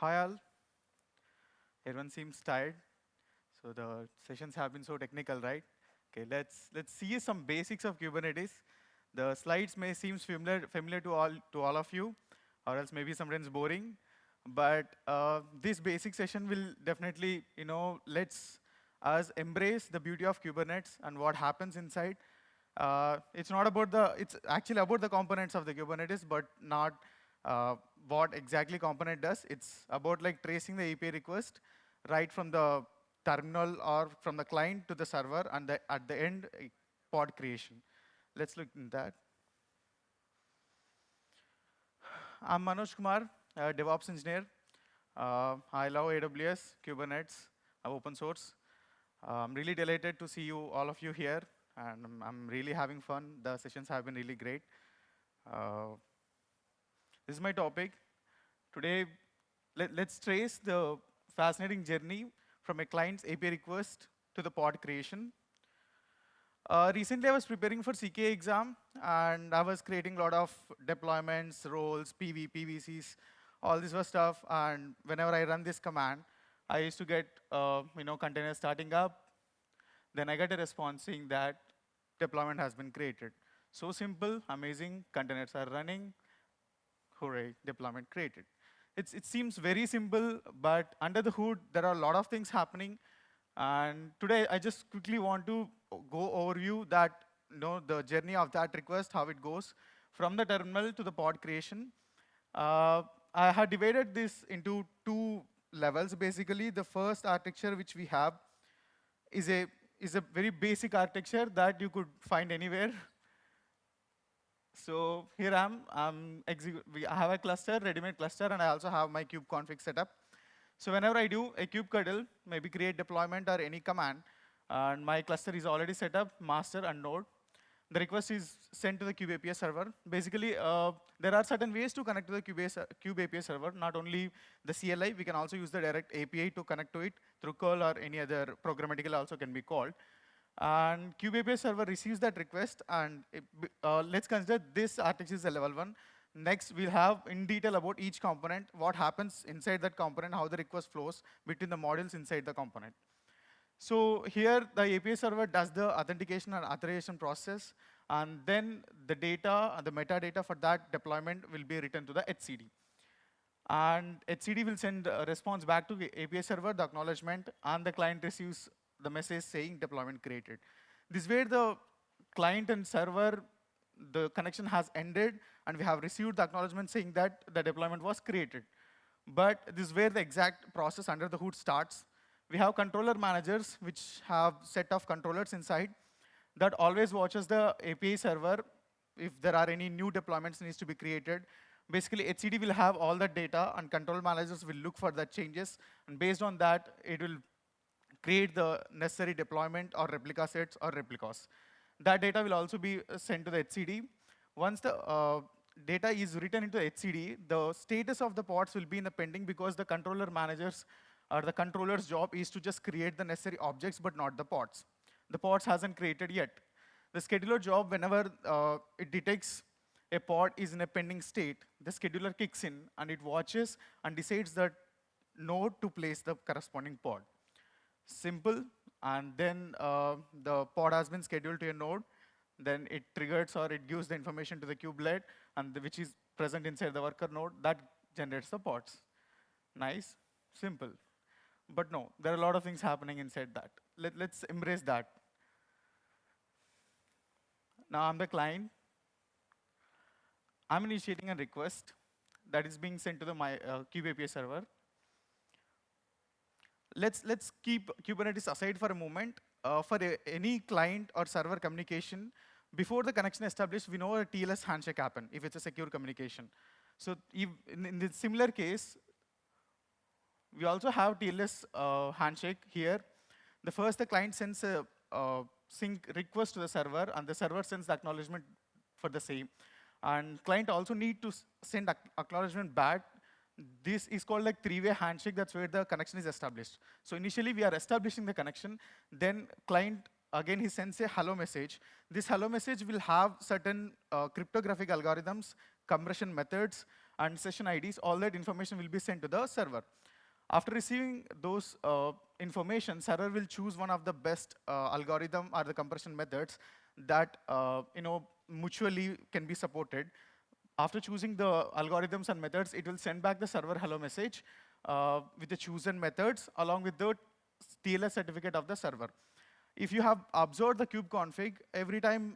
Hi all. Everyone seems tired. So the sessions have been so technical, right? Okay, let's see some basics of Kubernetes. The slides may seem familiar to all of you, or else maybe sometimes boring. But this basic session will definitely, let's us embrace the beauty of Kubernetes and what happens inside. It's actually about the components of the Kubernetes, but not what exactly component does. It's about like tracing the API request right from the terminal or from the client to the server, and at the end, pod creation. Let's look at that. I'm Manoj Kumar, a DevOps engineer. I love AWS, Kubernetes, open source. I'm really delighted to see all of you here, and I'm really having fun. The sessions have been really great. Uh, this is my topic. Today, let's trace the fascinating journey from a client's API request to the pod creation. Recently, I was preparing for CK exam, and I was creating a lot of deployments, roles, PVCs, all this was stuff. And whenever I run this command, I used to get containers starting up. Then I get a response saying that deployment has been created. So simple, amazing, containers are running, hooray, deployment created. It seems very simple, but under the hood, there are a lot of things happening. And today, I just quickly want to go overview that, the journey of that request, how it goes from the terminal to the pod creation. I had divided this into two levels. Basically, the first architecture which we have is a very basic architecture that you could find anywhere. So here I have a cluster, ready-made cluster, and I also have my kube config setup. So whenever I do a kubectl, maybe create deployment or any command, and my cluster is already set up, master and node, the request is sent to the Kube API server. Basically, there are certain ways to connect to the Kube API server, not only the CLI, we can also use the direct API to connect to it through curl or any other programmatically also can be called. And Kube API server receives that request, and let's consider this architecture is a level 1. Next, we'll have in detail about each component, what happens inside that component, how the request flows between the modules inside the component. So here, the API server does the authentication and authorization process, and then the data, the metadata for that deployment will be written to the HCD. And HCD will send a response back to the API server, the acknowledgement, and the client receives the message saying deployment created. This is where the client and server, the connection has ended, and we have received the acknowledgement saying that the deployment was created. But this is where the exact process under the hood starts. We have controller managers, which have set of controllers inside that always watches the API server if there are any new deployments needs to be created. Basically, HCD will have all that data, and control managers will look for the changes. And based on that, it will create the necessary deployment or replica sets or replicas. That data will also be sent to the HCD. Once the data is written into HCD, the status of the pods will be in the pending because the controller managers or the controller's job is to just create the necessary objects, but not the pods. The pods hasn't created yet. The scheduler job, whenever it detects a pod is in a pending state, the scheduler kicks in, and it watches and decides that node to place the corresponding pod. Simple, and then the pod has been scheduled to a node, then it triggers or it gives the information to the kubelet, and which is present inside the worker node, that generates the pods. Nice, simple. But no, there are a lot of things happening inside that. Let's embrace that. Now I'm the client. I'm initiating a request that is being sent to the Kube API server. Let's keep Kubernetes aside for a moment. For any client or server communication, before the connection established, we know a TLS handshake happen if it's a secure communication. So if in the similar case, we also have TLS handshake here. The client sends a sync request to the server, and the server sends the acknowledgement for the same. And client also need to send acknowledgement back. This is called like three-way handshake. That's where the connection is established. So initially, we are establishing the connection. Then client, again, he sends a hello message. This hello message will have certain cryptographic algorithms, compression methods, and session IDs, all that information will be sent to the server. After receiving those information, server will choose one of the best algorithm or the compression methods that mutually can be supported. After choosing the algorithms and methods, it will send back the server hello message with the chosen methods along with the TLS certificate of the server. If you have observed the kube config, every time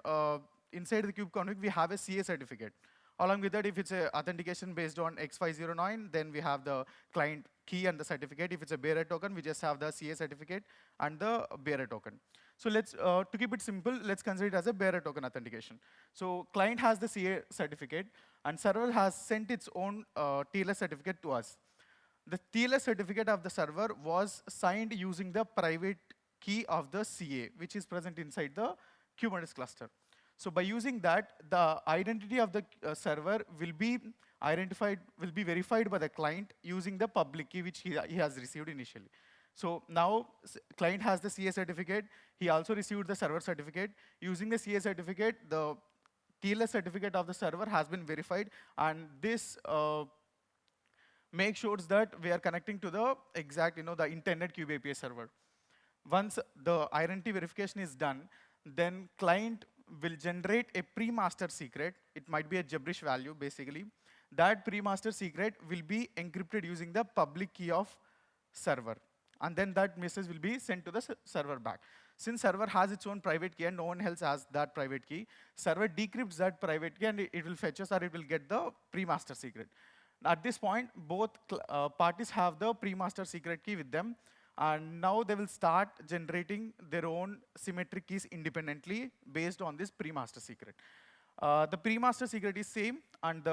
inside the kube config, we have a CA certificate. Along with that, if it's a authentication based on X509, then we have the client key and the certificate. If it's a bearer token, we just have the CA certificate and the bearer token. So let's, to keep it simple, let's consider it as a bearer token authentication. So client has the CA certificate, and server has sent its own TLS certificate to us. The TLS certificate of the server was signed using the private key of the CA, which is present inside the Kubernetes cluster. So by using that, the identity of the server will be verified by the client using the public key which he has received initially. So now client has the CA certificate. He also received the server certificate. Using the CA certificate, the TLS certificate of the server has been verified, and this makes sure that we are connecting to the exact, the intended Kube API server. Once the identity verification is done, then client will generate a pre-master secret. It might be a gibberish value, basically. That pre-master secret will be encrypted using the public key of server. And then that message will be sent to the server back. Since server has its own private key and no one else has that private key, server decrypts that private key and it will fetch us or it will get the pre-master secret. At this point, both parties have the pre-master secret key with them. And now they will start generating their own symmetric keys independently based on this pre-master secret. The pre-master secret is same, and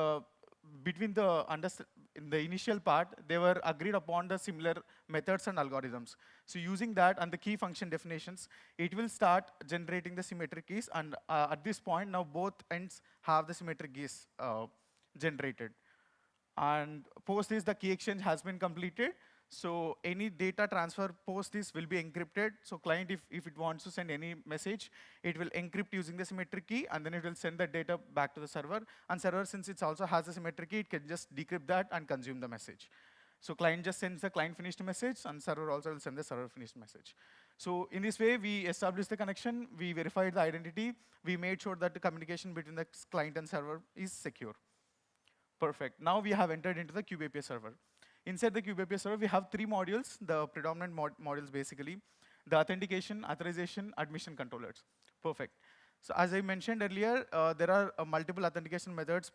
between in the initial part, they were agreed upon the similar methods and algorithms. So using that and the key function definitions, it will start generating the symmetric keys. And at this point, now both ends have the symmetric keys generated. And post this, the key exchange has been completed. So any data transfer post this will be encrypted. So client, if it wants to send any message, it will encrypt using the symmetric key, and then it will send the data back to the server. And server, since it also has a symmetric key, it can just decrypt that and consume the message. So client just sends the client finished message, and server also will send the server finished message. So in this way, we established the connection, we verified the identity, we made sure that the communication between the client and server is secure. Perfect. Now we have entered into the Kube API server. Inside the Kube API server, we have three modules, the predominant modules basically: the authentication, authorization, admission controllers. Perfect. So as I mentioned earlier, there are multiple authentication methods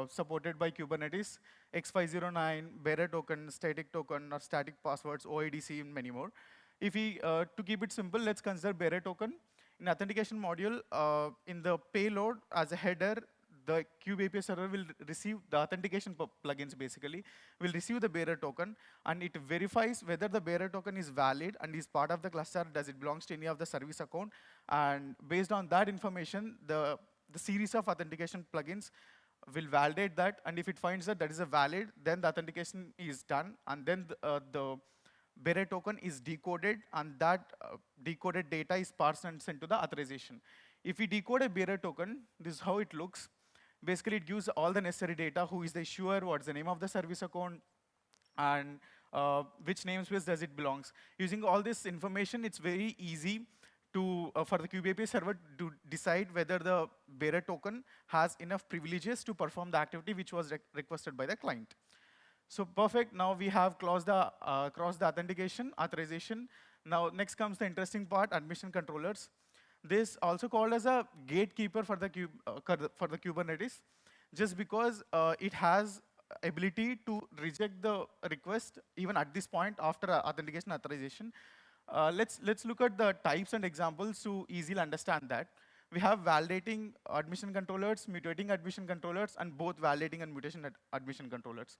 supported by Kubernetes: X509, bearer token, static token, or static passwords, OIDC, and many more. If we, to keep it simple, let's consider bearer token. In authentication module, in the payload as a header, the Kube API server will receive the authentication plugins, basically, will receive the bearer token, and it verifies whether the bearer token is valid and is part of the cluster, does it belongs to any of the service account. And based on that information, the series of authentication plugins will validate that, and if it finds that that is a valid, then the authentication is done, and then the bearer token is decoded, and that decoded data is parsed and sent to the authorization. If we decode a bearer token, this is how it looks. Basically, it gives all the necessary data: who is the issuer, what's the name of the service account, and which namespace does it belongs. Using all this information, it's very easy to for the Kube API server to decide whether the bearer token has enough privileges to perform the activity which was requested by the client. So perfect. Now we have crossed the authentication, authorization. Now next comes the interesting part: admission controllers. This also called as a gatekeeper for the Kubernetes, just because it has ability to reject the request even at this point after authentication authorization. Let's look at the types and examples to easily understand that. We have validating admission controllers, mutating admission controllers, and both validating and mutation admission controllers.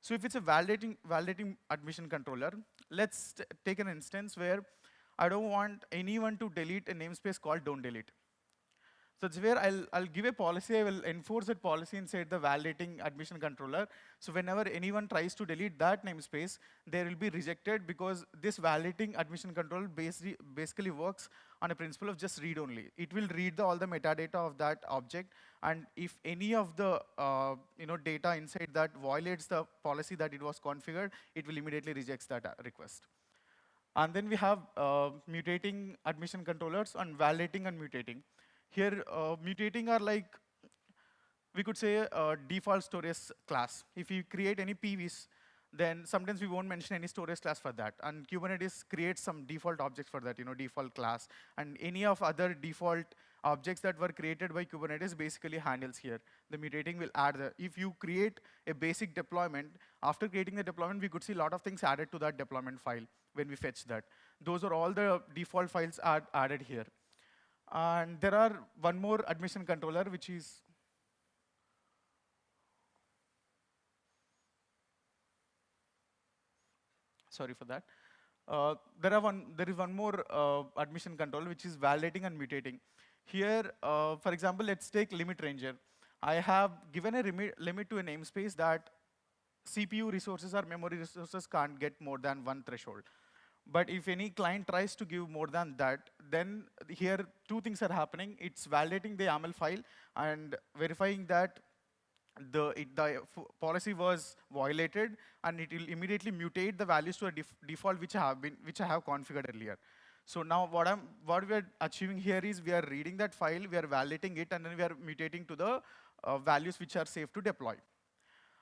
So if it's a validating admission controller, let's take an instance where I don't want anyone to delete a namespace called don't delete. So it's where I'll give a policy, I will enforce that policy inside the validating admission controller. So whenever anyone tries to delete that namespace, they will be rejected because this validating admission control basically works on a principle of just read only. It will read all the metadata of that object, and if any of the data inside that violates the policy that it was configured, it will immediately reject that request. And then we have mutating admission controllers and validating and mutating. Here, mutating are like, we could say, a default storage class. If you create any PVs, then sometimes we won't mention any storage class for that. And Kubernetes creates some default objects for that, default class. And any of other default objects that were created by Kubernetes basically handles here. The mutating will add if you create a basic deployment, after creating the deployment, we could see a lot of things added to that deployment file when we fetch that. Those are all the default files are added here. And there are one more admission controller, which is sorry for that. There is one more admission control, which is validating and mutating. Here, for example, let's take limit ranger. I have given a limit to a namespace that CPU resources or memory resources can't get more than one threshold. But if any client tries to give more than that, then here two things are happening. It's validating the YAML file and verifying that the policy was violated, and it will immediately mutate the values to a default which I have configured earlier. So now what we are achieving here is we are reading that file, we are validating it, and then we are mutating to the values which are safe to deploy.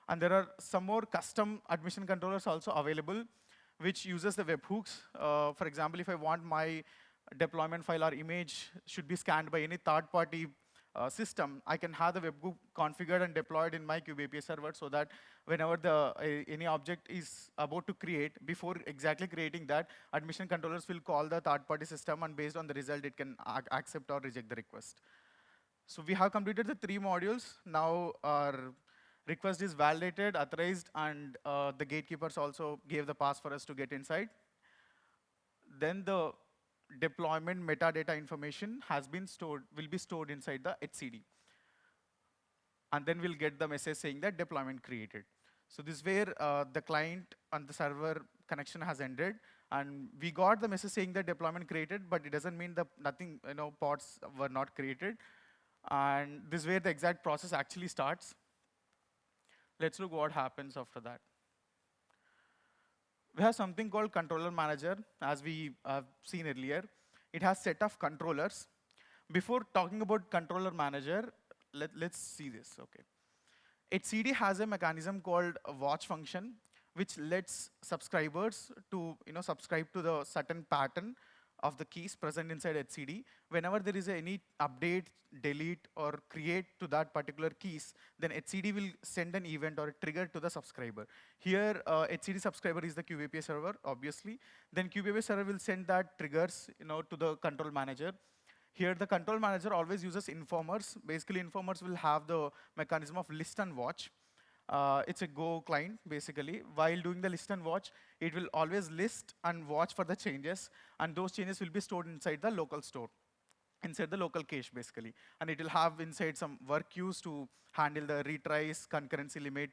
And there are some more custom admission controllers also available, which uses the webhooks. For example, if I want my deployment file or image should be scanned by any third-party system, I can have the webhook configured and deployed in my Kube-API server so that whenever any object is about to create, before exactly creating that, admission controllers will call the third-party system, and based on the result, it can accept or reject the request. So we have completed the 3 modules. Now our request is validated, authorized, and the gatekeepers also gave the pass for us to get inside. Then the deployment metadata information will be stored inside the etcd. And then we'll get the message saying that deployment created. So this is where the client and the server connection has ended. And we got the message saying that deployment created, but it doesn't mean that pods were not created. And this is where the exact process actually starts. Let's look what happens after that. We have something called controller manager, as we have seen earlier. It has set of controllers. Before talking about controller manager, let's see this. Okay. etcd has a mechanism called a watch function, which lets subscribers to subscribe to the certain pattern of the keys present inside etcd. Whenever there is any update, delete, or create to that particular keys, then etcd will send an event or a trigger to the subscriber. Here, etcd subscriber is the Kube-API server, obviously. Then Kube-API server will send that triggers to the control manager. Here, the control manager always uses informers. Basically, informers will have the mechanism of list and watch. It's a Go client, basically. While doing the list and watch, it will always list and watch for the changes, and those changes will be stored inside the local store, inside the local cache, basically. And it will have inside some work queues to handle the retries, concurrency limit,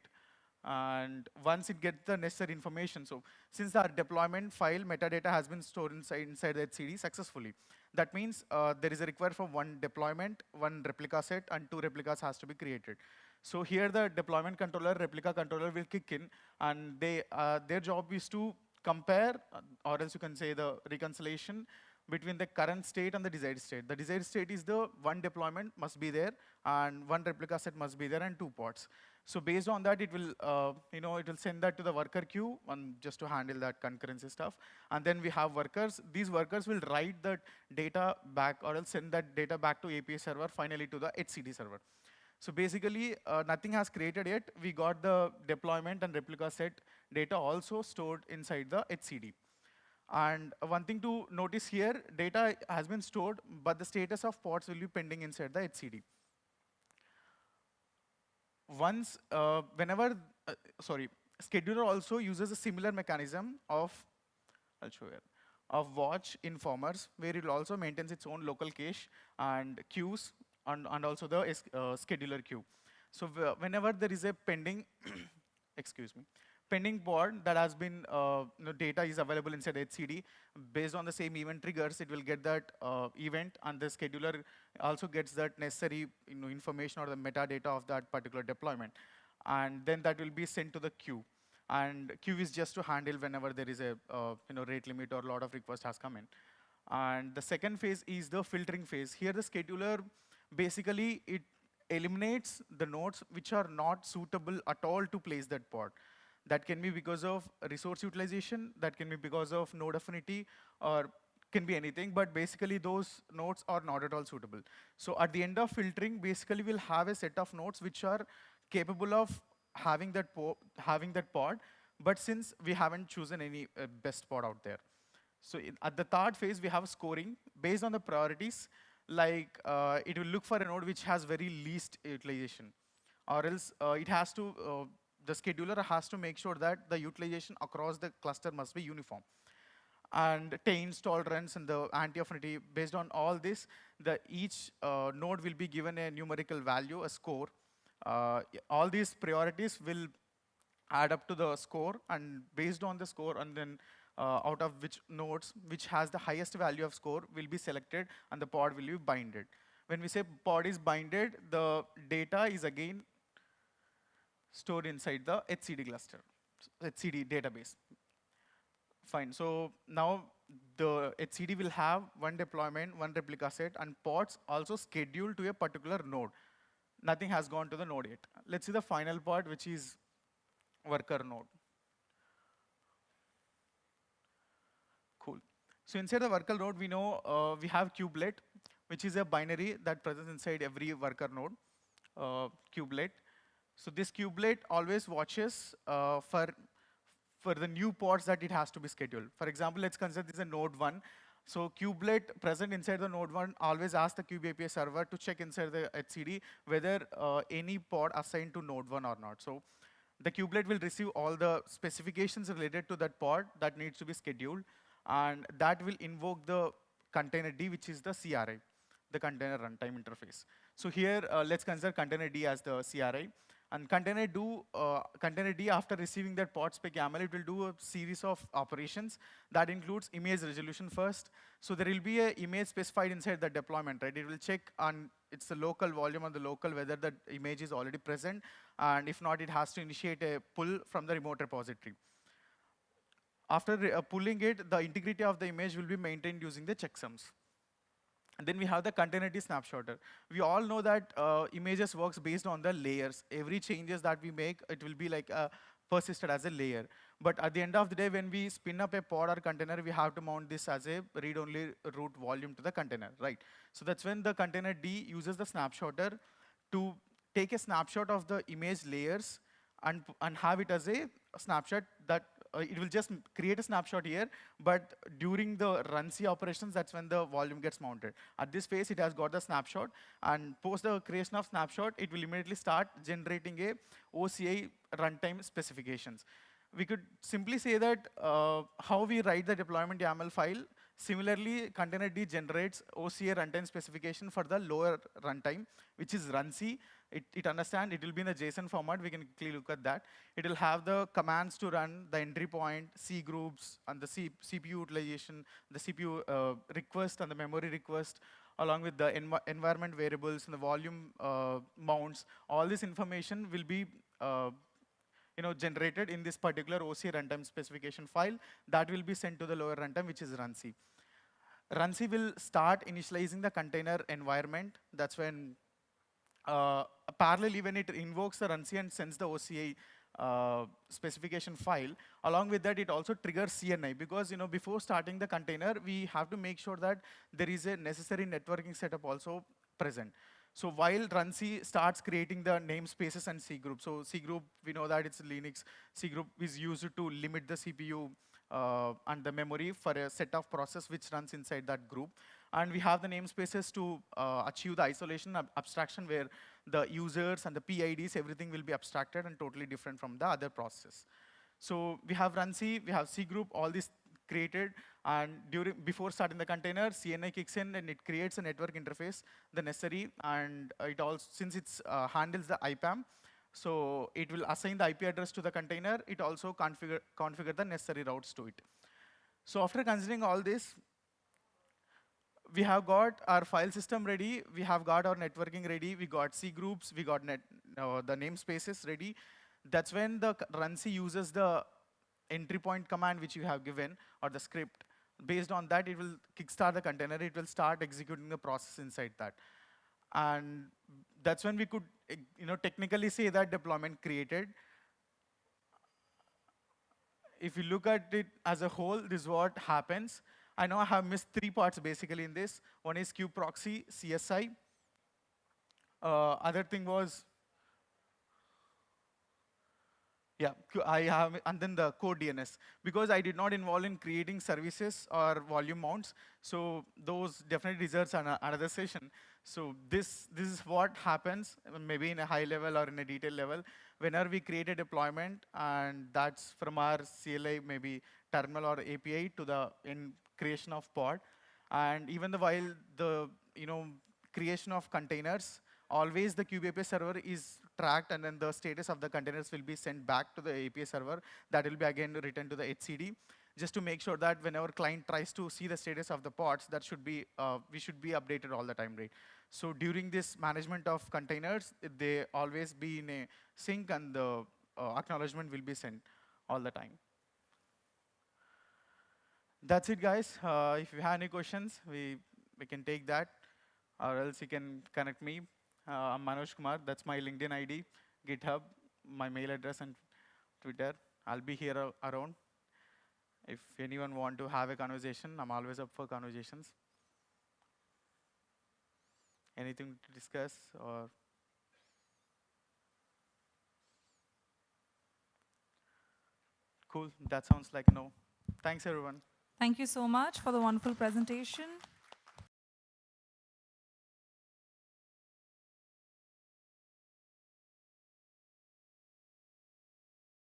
and once it gets the necessary information. So since our deployment file metadata has been stored inside the etcd successfully, that means there is a requirement for 1 deployment, 1 replica set, and 2 replicas has to be created. So here the deployment controller, replica controller will kick in, and their job is to compare, or else you can say the reconciliation between the current state and the desired state. The desired state is the 1 deployment must be there, and 1 replica set must be there, and 2 pods. So based on that, it will it will send that to the worker queue, and just to handle that concurrency stuff. And then we have workers. These workers will write that data back, or else send that data back to API server, finally to the etcd server. So basically, nothing has created yet. We got the deployment and replica set data also stored inside the etcd. And one thing to notice here, data has been stored, but the status of pods will be pending inside the etcd. Once, scheduler also uses a similar mechanism of, I'll show you, of watch informers, where it also maintains its own local cache and queues and also the scheduler queue. So whenever there is a pending, excuse me, pending pod that has been, data is available inside HCD, based on the same event triggers, it will get that event, and the scheduler also gets that necessary information or the metadata of that particular deployment. And then that will be sent to the queue. And queue is just to handle whenever there is a rate limit or a lot of requests has come in. And the second phase is the filtering phase. Here the scheduler, basically it eliminates the nodes which are not suitable at all to place that pod. That can be because of resource utilization, that can be because of node affinity, or can be anything, but basically those nodes are not at all suitable. So at the end of filtering, basically we'll have a set of nodes which are capable of having that pod, but since we haven't chosen any best pod out there. So at the third phase, we have scoring based on the priorities. Like it will look for a node which has very least utilization, or else it has to, the scheduler has to make sure that the utilization across the cluster must be uniform. And taints, tolerance, and the anti-affinity, based on all this, each node will be given a numerical value, a score. All these priorities will add up to the score, and based on the score, and then out of which nodes, which has the highest value of score, will be selected, and the pod will be binded. When we say pod is binded, the data is again stored inside the HCD cluster, HCD database. Fine, so now the HCD will have one deployment, one replica set, and pods also scheduled to a particular node. Nothing has gone to the node yet. Let's see the final part, which is worker node. Cool. So inside the worker node, we know we have kubelet, which is a binary that presents inside every worker node, kubelet. So this kubelet always watches for the new pods that it has to be scheduled. For example, let's consider this is a node 1. So kubelet present inside the node 1 always asks the Kube-API server to check inside the HCD whether any pod assigned to node 1 or not. So the kubelet will receive all the specifications related to that pod that needs to be scheduled, and that will invoke the Containerd, which is the CRI, the container runtime interface. So here, let's consider Containerd as the CRI. And Containerd, after receiving that pod spec YAML, it will do a series of operations that includes image resolution first. So there will be an image specified inside the deployment, right? It will check on its the local volume on the local whether the image is already present, and if not, it has to initiate a pull from the remote repository. After pulling it, the integrity of the image will be maintained using the checksums. And then we have the Containerd snapshotter. We all know that images works based on the layers. Every changes that we make, it will be like persisted as a layer. But at the end of the day, when we spin up a pod or container, we have to mount this as a read-only root volume to the container, right? So that's when the Containerd uses the snapshotter to take a snapshot of the image layers and have it as a snapshot that it will just create a snapshot here, but during the runc operations, that's when the volume gets mounted. At this phase, it has got the snapshot, and post the creation of snapshot, it will immediately start generating a OCI runtime specifications. We could simply say that how we write the deployment YAML file. Similarly, Containerd generates OCI runtime specification for the lower runtime, which is runc. It understands, it will be in the JSON format. We can quickly look at that. It will have the commands to run, the entry point, Cgroups, and the CPU utilization, the CPU request and the memory request, along with the environment variables and the volume mounts. All this information will be generated in this particular OCI runtime specification file that will be sent to the lower runtime, which is runc. Runc will start initializing the container environment. That's when parallelly, when it invokes the runc and sends the OCI specification file, along with that, it also triggers CNI, because before starting the container, we have to make sure that there is a necessary networking setup also present. So while runc starts creating the namespaces and Cgroup, so Cgroup, we know that it's Linux. Cgroup is used to limit the CPU and the memory for a set of process which runs inside that group. And we have the namespaces to achieve the isolation abstraction, where the users and the PIDs, everything will be abstracted and totally different from the other process. So we have runc, we have Cgroup, all these created, and before starting the container, CNI kicks in and it creates a network interface, the necessary, and it also, since it handles the IPAM, so it will assign the IP address to the container. It also configure the necessary routes to it. So after considering all this, we have got our file system ready, we have got our networking ready, we got Cgroups, we got the namespaces ready. That's when the runc uses the entry point command which you have given, or the script. Based on that, it will kickstart the container, it will start executing the process inside that. And that's when we could technically say that deployment created. If you look at it as a whole, this is what happens. I know I have missed 3 parts basically in this. One is Kube-Proxy, CSI. Other thing was, yeah, I have, and then the CoreDNS. Because I did not involve in creating services or volume mounts, so those definitely deserves another session. So this is what happens, maybe in a high level or in a detailed level, whenever we create a deployment, and that's from our CLI, maybe terminal or API to the creation of pod. And even while the creation of containers, always the Kube API server is tracked, and then the status of the containers will be sent back to the API server. That will be again returned to the HCD, just to make sure that whenever client tries to see the status of the pods, that should be we should be updated all the time, right? So during this management of containers, they always be in a sync, and the acknowledgement will be sent all the time. That's it, guys. If you have any questions, we can take that, or else you can connect me. I'm Manoj Kumar. That's my LinkedIn ID, GitHub, my mail address, and Twitter. I'll be here around. If anyone want to have a conversation, I'm always up for conversations. Anything to discuss or? Cool. That sounds like no. Thanks, everyone. Thank you so much for the wonderful presentation.